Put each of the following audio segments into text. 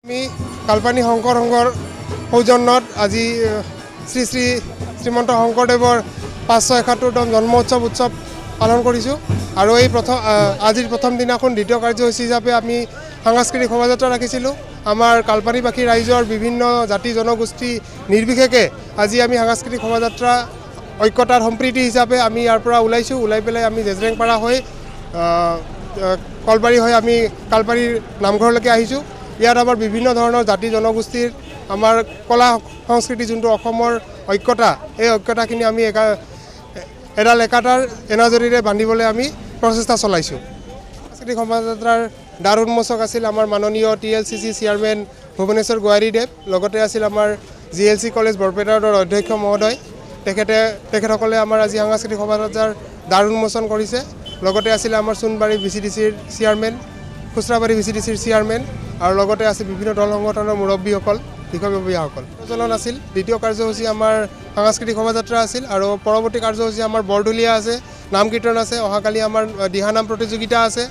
আমি কালপানী শংকৰ সংঘৰ সৌজন্যত আজি শ্ৰী শ্ৰী শ্ৰীমন্ত শংকৰদেৱৰ 571তম জন্ম উৎসৱ পালন কৰিছোঁ আৰু এই আজিৰ প্ৰথম দিনাখন দ্বিতীয় কাৰ্যসূচী হিচাপে আমি সাংস্কৃতিক শোভাযাত্ৰা ৰাখিছিলোঁ। আমাৰ কালপানীবাসী ৰাইজৰ বিভিন্ন জাতি জনগোষ্ঠী নিৰ্বিশেষে আজি আমি সাংস্কৃতিক শোভাযাত্ৰা ঐক্যতাৰ সম্প্ৰীতি হিচাপে আমি ইয়াৰ পৰা ওলাই পেলাই আমি জেজৰেংপাৰা হৈ কলবাৰী হৈ আমি কালপাৰীৰ নামঘৰলৈকে আহিছোঁ। ইয়াত আমাৰ বিভিন্ন ধৰণৰ জাতি জনগোষ্ঠীৰ আমাৰ কলা সংস্কৃতি যোনটো অসমৰ ঐক্যতা, এই ঐক্যতাখিনি আমি এডাল একাটাৰ এনাজৰীৰে বান্ধিবলৈ আমি প্ৰচেষ্টা চলাইছোঁ। সাংস্কৃতিক শোভাযাত্ৰাৰ দ্বাৰ উন্মোচক আছিল আমাৰ মাননীয় TLCC চেয়াৰমেন ভুৱনেশ্বৰ গোৱাৰীদেৱ, লগতে আছিল আমাৰ GLC কলেজ বৰপেটাৰ অধ্যক্ষ মহোদয়। তেখেতসকলে আমাৰ আজি সাংস্কৃতিক শোভাযাত্ৰাৰ দ্বাৰ উন্মোচন কৰিছে। লগতে আছিল আমাৰ সোণবাৰী VCDCৰ চেয়াৰমেন, খুচৰাবাৰী VCDCৰ চেয়াৰমেন আৰু লগতে আছে বিভিন্ন দল সংগঠনৰ মুৰব্বীসকল, বিষয়ববীয়াসকল। প্ৰচলন আছিল। দ্বিতীয় কাৰ্যসূচী আমাৰ সাংস্কৃতিক শোভাযাত্ৰা আছিল আৰু পৰৱৰ্তী কাৰ্যসূচী আমাৰ বৰঢুলীয়া আছে, নাম কীৰ্তন আছে, অহাকালি আমাৰ দিহানাম প্ৰতিযোগিতা আছে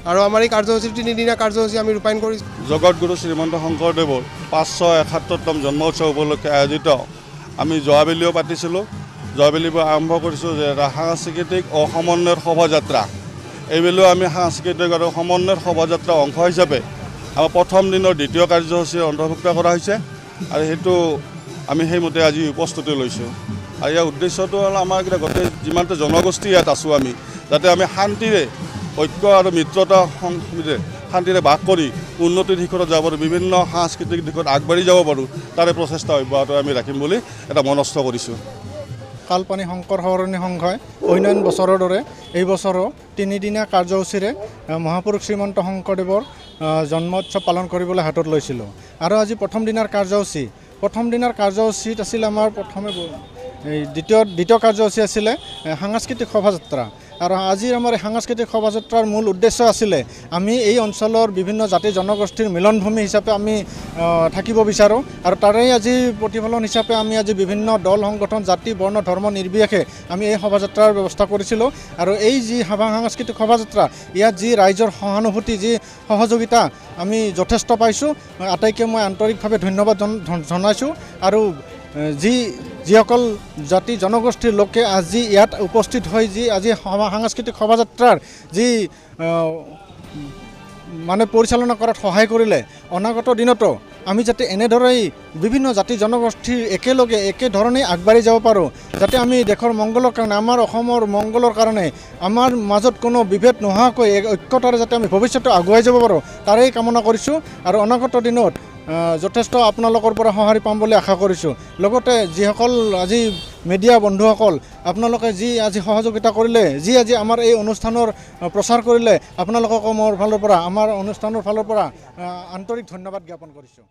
আৰু আমাৰ এই কাৰ্যসূচী 3দিনীয়া কাৰ্যসূচী আমি ৰূপায়ণ কৰিছোঁ। জগতগুৰু শ্ৰীমন্ত শংকৰদেৱৰ 571তম জন্ম উৎসৱ উপলক্ষে আয়োজিত আমি জোৱাবেলিও পাতিছিলোঁ। জোৱাবেলিৰ পৰা আৰম্ভ কৰিছোঁ যে এটা সাংস্কৃতিক সমন্বয়ৰ শোভাযাত্ৰা। এইবেলিও আমি সাংস্কৃতিক আৰু সমন্বয়ৰ শোভাযাত্ৰাৰ অংশ হিচাপে আমাৰ প্ৰথম দিনৰ দ্বিতীয় কাৰ্যসূচী অন্তৰ্ভুক্ত কৰা হৈছে আৰু সেইটো আমি সেইমতে আজি উপস্থিতি লৈছোঁ। আৰু ইয়াৰ উদ্দেশ্যটো হ'ল আমাৰ গোটেই যিমানটো জনগোষ্ঠী ইয়াত আছোঁ আমি যাতে আমি শান্তিৰে ঐক্য আৰু মিত্ৰতা শান্তিৰে বাস কৰি উন্নতিৰ দিশত যাব পাৰোঁ, বিভিন্ন সাংস্কৃতিক দিশত আগবাঢ়ি যাব পাৰোঁ, তাৰে প্ৰচেষ্টা অব্যাহত আমি ৰাখিম বুলি এটা মনস্থ কৰিছোঁ। কালপানী শংকৰ সৰণী সংঘই অন্যান্য বছৰৰ দৰে এই বছৰো 3দিনীয়া কাৰ্যসূচীৰে মহাপুৰুষ শ্ৰীমন্ত শংকৰদেৱৰ জন্ম উৎসৱ পালন কৰিবলৈ হাতত লৈছিলোঁ। আৰু আজি প্ৰথম দিনাৰ কাৰ্যসূচীত আছিল আমাৰ প্ৰথমে দ্বিতীয় কাৰ্যসূচী আছিলে সাংস্কৃতিক শোভাযাত্ৰা। আৰু আজি আমাৰ সাংস্কৃতিক শোভাযাত্ৰাৰ মূল উদ্দেশ্য আছিলে আমি এই অঞ্চলৰ বিভিন্ন জাতি জনগোষ্ঠীৰ মিলনভূমি হিচাপে আমি থাকিব বিচাৰোঁ আৰু তাৰেই আজি প্ৰতিফলন হিচাপে আমি আজি বিভিন্ন দল সংগঠন জাতি বৰ্ণ ধৰ্ম নিৰ্বিশেষে আমি এই শোভাযাত্ৰাৰ ব্যৱস্থা কৰিছিলোঁ। আৰু এই যি সাংস্কৃতিক শোভাযাত্ৰা, ইয়াত যি ৰাইজৰ সহানুভূতি, যি সহযোগিতা আমি যথেষ্ট পাইছোঁ। আটাইকে মই আন্তৰিকভাৱে ধন্যবাদ জনাইছোঁ। আৰু যিসকল জাতি জনগোষ্ঠীৰ লোকে আজি ইয়াত উপস্থিত হৈ যি আজি সাংস্কৃতিক শোভাযাত্ৰাৰ যি মানে পৰিচালনা কৰাত সহায় কৰিলে, অনাগত দিনতো আমি যাতে এনেদৰেই বিভিন্ন জাতি জনগোষ্ঠীৰ একেধৰণেই আগবাঢ়ি যাব পাৰোঁ, যাতে আমি দেশৰ মংগলৰ কাৰণে, আমাৰ অসমৰ মংগলৰ কাৰণে আমাৰ মাজত কোনো বিভেদ নোহোৱাকৈ ঐক্যতাৰে যাতে আমি ভৱিষ্যতে আগুৱাই যাব পাৰোঁ, তাৰেই কামনা কৰিছোঁ। আৰু অনাগত দিনত যথেষ্ট আপোনালোকৰ পৰা সঁহাৰি পাম বুলি আশা কৰিছোঁ। লগতে যিসকল আজি মিডিয়া বন্ধুসকল, আপোনালোকে যি আজি সহযোগিতা কৰিলে, যি আজি আমাৰ এই অনুষ্ঠানৰ প্ৰচাৰ কৰিলে, আপোনালোককো মোৰ ফালৰ পৰা, আমাৰ অনুষ্ঠানৰ ফালৰ পৰা আন্তৰিক ধন্যবাদ জ্ঞাপন কৰিছোঁ।